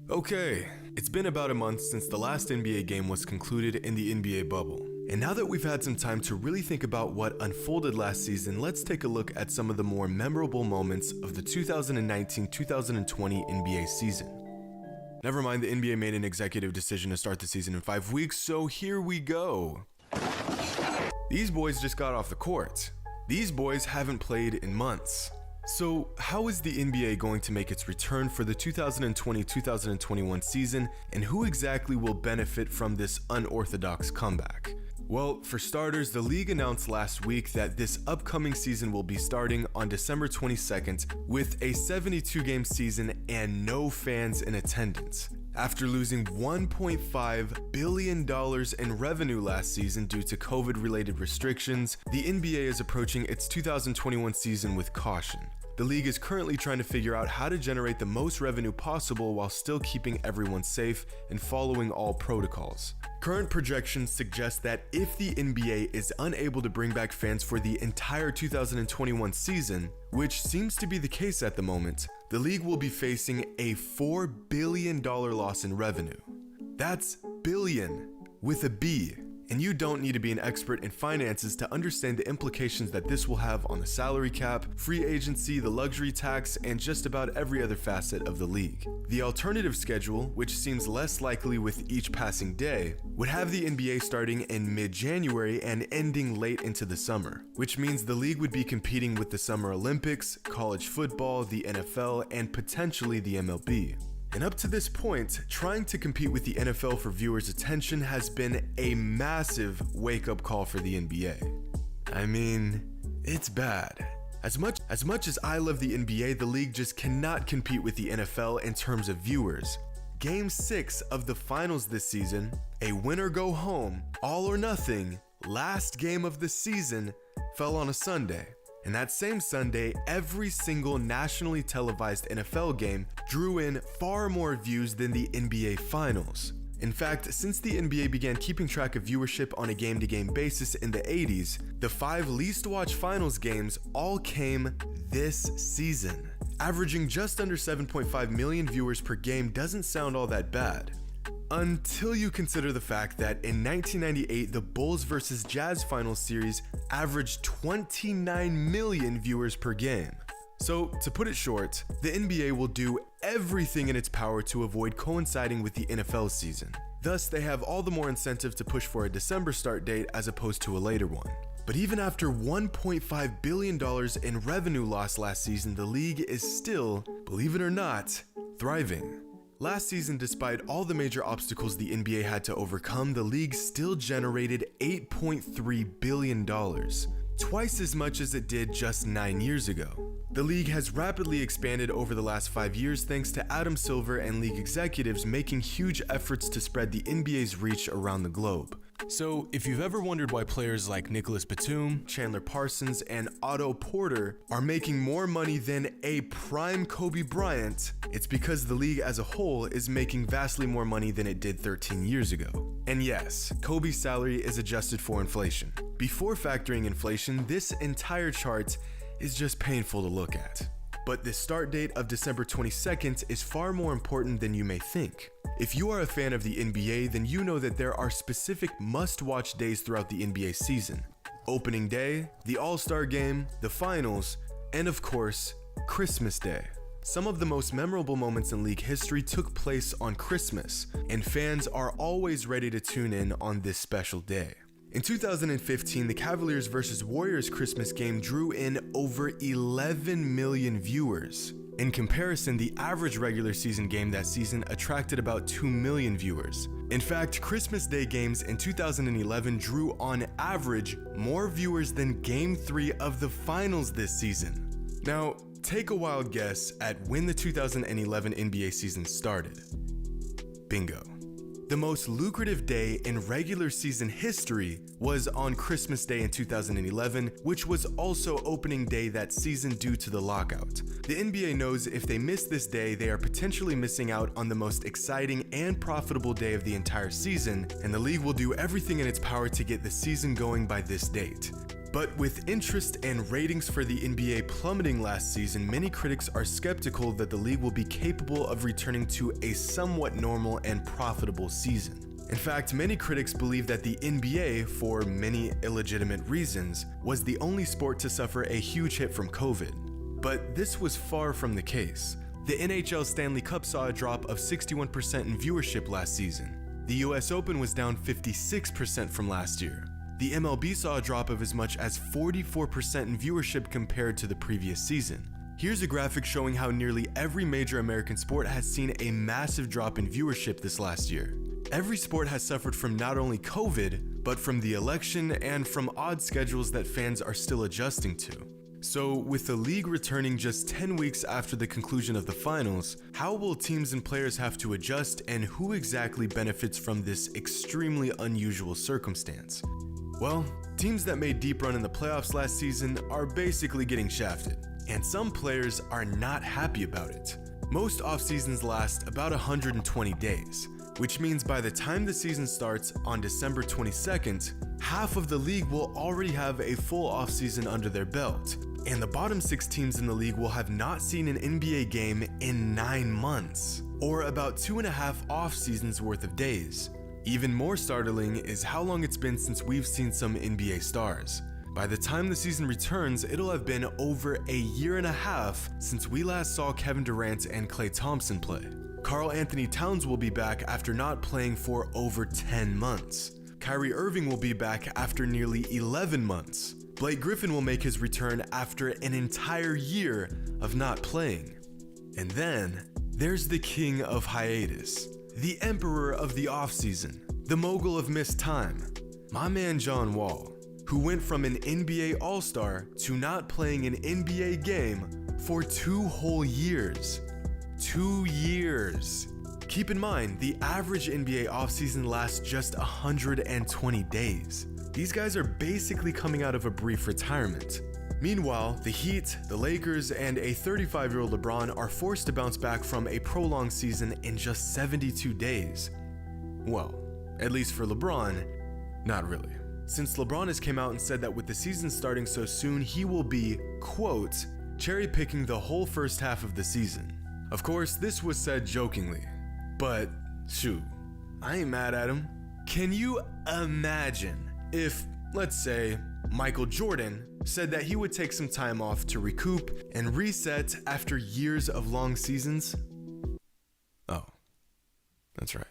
Okay, it's been about a month since the last NBA game was concluded in the NBA bubble. And now that we've had some time to really think about what unfolded last season, let's take a look at some of the more memorable moments of the 2019-2020 NBA season. Never mind, the NBA made an executive decision to start the season in 5 weeks, so here we go. These boys just got off the court. These boys haven't played in months. So how is the NBA going to make its return for the 2020-2021 season, and who exactly will benefit from this unorthodox comeback? Well, for starters, the league announced last week that this upcoming season will be starting on December 22nd with a 72-game season and no fans in attendance. After losing $1.5 billion in revenue last season due to COVID-related restrictions, the NBA is approaching its 2021 season with caution. The league is currently trying to figure out how to generate the most revenue possible while still keeping everyone safe and following all protocols. Current projections suggest that if the NBA is unable to bring back fans for the entire 2021 season, which seems to be the case at the moment, the league will be facing a $4 billion loss in revenue. That's billion with a B. And you don't need to be an expert in finances to understand the implications that this will have on the salary cap, free agency, the luxury tax, and just about every other facet of the league. The alternative schedule, which seems less likely with each passing day, would have the NBA starting in mid-January and ending late into the summer, which means the league would be competing with the Summer Olympics, college football, the NFL, and potentially the MLB. And up to this point, trying to compete with the NFL for viewers' attention has been a massive wake-up call for the NBA. I mean, it's bad. As much as I love the NBA, the league just cannot compete with the NFL in terms of viewers. Game 6 of the finals this season, a win or go home, all or nothing, last game of the season, fell on a Sunday. And that same Sunday, every single nationally televised NFL game drew in far more views than the NBA Finals. In fact, since the NBA began keeping track of viewership on a game-to-game basis in the 80s, the 5 least watched finals games all came this season. Averaging just under 7.5 million viewers per game doesn't sound all that bad. Until you consider the fact that in 1998, the Bulls vs. Jazz Finals series averaged 29 million viewers per game. So, to put it short, the NBA will do everything in its power to avoid coinciding with the NFL season. Thus, they have all the more incentive to push for a December start date as opposed to a later one. But even after $1.5 billion in revenue loss last season, the league is still, believe it or not, thriving. Last season, despite all the major obstacles the NBA had to overcome, the league still generated $8.3 billion, twice as much as it did just 9 years ago. The league has rapidly expanded over the last 5 years thanks to Adam Silver and league executives making huge efforts to spread the NBA's reach around the globe. So, if you've ever wondered why players like Nicholas Batum, Chandler Parsons, and Otto Porter are making more money than a prime Kobe Bryant, it's because the league as a whole is making vastly more money than it did 13 years ago. And yes, Kobe's salary is adjusted for inflation. Before factoring inflation, this entire chart is just painful to look at. But the start date of December 22nd is far more important than you may think. If you are a fan of the NBA, then you know that there are specific must-watch days throughout the NBA season. Opening Day, the All-Star Game, the Finals, and of course, Christmas Day. Some of the most memorable moments in league history took place on Christmas, and fans are always ready to tune in on this special day. In 2015, the Cavaliers vs. Warriors Christmas game drew in over 11 million viewers. In comparison, the average regular season game that season attracted about 2 million viewers. In fact, Christmas Day games in 2011 drew on average more viewers than Game 3 of the finals this season. Now, take a wild guess at when the 2011 NBA season started. Bingo. The most lucrative day in regular season history was on Christmas Day in 2011, which was also opening day that season due to the lockout. The NBA knows if they miss this day, they are potentially missing out on the most exciting and profitable day of the entire season, and the league will do everything in its power to get the season going by this date. But with interest and ratings for the NBA plummeting last season, many critics are skeptical that the league will be capable of returning to a somewhat normal and profitable season. In fact, many critics believe that the NBA, for many illegitimate reasons, was the only sport to suffer a huge hit from COVID. But this was far from the case. The NHL Stanley Cup saw a drop of 61% in viewership last season. The US Open was down 56% from last year. The MLB saw a drop of as much as 44% in viewership compared to the previous season. Here's a graphic showing how nearly every major American sport has seen a massive drop in viewership this last year. Every sport has suffered from not only COVID, but from the election and from odd schedules that fans are still adjusting to. So, with the league returning just 10 weeks after the conclusion of the finals, how will teams and players have to adjust, and who exactly benefits from this extremely unusual circumstance? Well, teams that made deep run in the playoffs last season are basically getting shafted, and some players are not happy about it. Most off-seasons last about 120 days, which means by the time the season starts on December 22nd, half of the league will already have a full off-season under their belt, and the bottom 6 teams in the league will have not seen an NBA game in 9 months, or about 2.5 off-seasons worth of days. Even more startling is how long it's been since we've seen some NBA stars. By the time the season returns, it'll have been over a year and a half since we last saw Kevin Durant and Klay Thompson play. Karl Anthony Towns will be back after not playing for over 10 months. Kyrie Irving will be back after nearly 11 months. Blake Griffin will make his return after an entire year of not playing. And then, there's the king of hiatus, the emperor of the offseason, the mogul of missed time, my man John Wall, who went from an NBA All-Star to not playing an NBA game for 2 whole years. 2 years. Keep in mind, the average NBA offseason lasts just 120 days. These guys are basically coming out of a brief retirement. Meanwhile, the Heat, the Lakers, and a 35-year-old LeBron are forced to bounce back from a prolonged season in just 72 days. Well, at least for LeBron, not really. Since LeBron has came out and said that with the season starting so soon, he will be, quote, cherry-picking the whole first half of the season. Of course, this was said jokingly, but shoot, I ain't mad at him. Can you imagine if, let's say, Michael Jordan said that he would take some time off to recoup and reset after years of long seasons? Oh, that's right.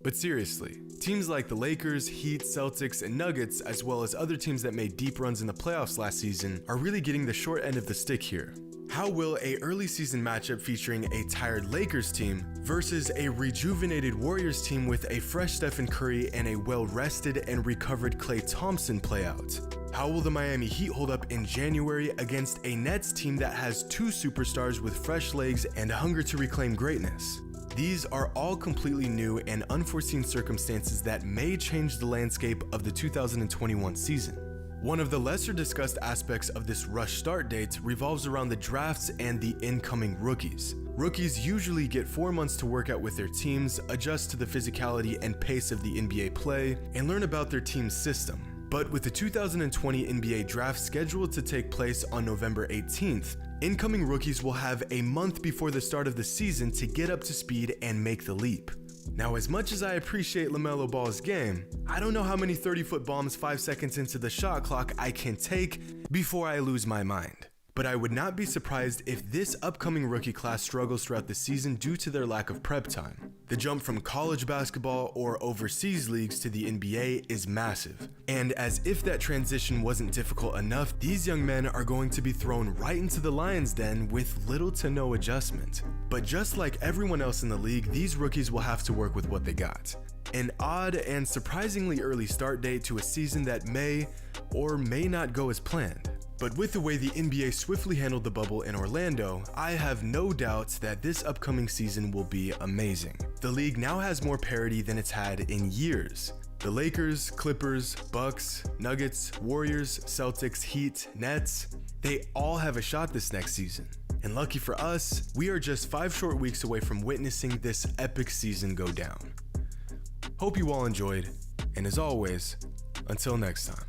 But seriously, teams like the Lakers, Heat, Celtics, and Nuggets, as well as other teams that made deep runs in the playoffs last season, are really getting the short end of the stick here. How will a early season matchup featuring a tired Lakers team versus a rejuvenated Warriors team with a fresh Stephen Curry and a well-rested and recovered Klay Thompson play out? How will the Miami Heat hold up in January against a Nets team that has 2 superstars with fresh legs and hunger to reclaim greatness? These are all completely new and unforeseen circumstances that may change the landscape of the 2021 season. One of the lesser discussed aspects of this rush start date revolves around the drafts and the incoming rookies. Rookies usually get 4 months to work out with their teams, adjust to the physicality and pace of the NBA play, and learn about their team's system. But with the 2020 NBA draft scheduled to take place on November 18th, incoming rookies will have a month before the start of the season to get up to speed and make the leap. Now, as much as I appreciate LaMelo Ball's game, I don't know how many 30-foot bombs 5 seconds into the shot clock I can take before I lose my mind. But I would not be surprised if this upcoming rookie class struggles throughout the season due to their lack of prep time. The jump from college basketball or overseas leagues to the NBA is massive. And as if that transition wasn't difficult enough, these young men are going to be thrown right into the lion's den with little to no adjustment. But just like everyone else in the league, these rookies will have to work with what they got. An odd and surprisingly early start date to a season that may or may not go as planned. But with the way the NBA swiftly handled the bubble in Orlando, I have no doubts that this upcoming season will be amazing. The league now has more parity than it's had in years. The Lakers, Clippers, Bucks, Nuggets, Warriors, Celtics, Heat, Nets, they all have a shot this next season. And lucky for us, we are just 5 short weeks away from witnessing this epic season go down. Hope you all enjoyed, and as always, until next time.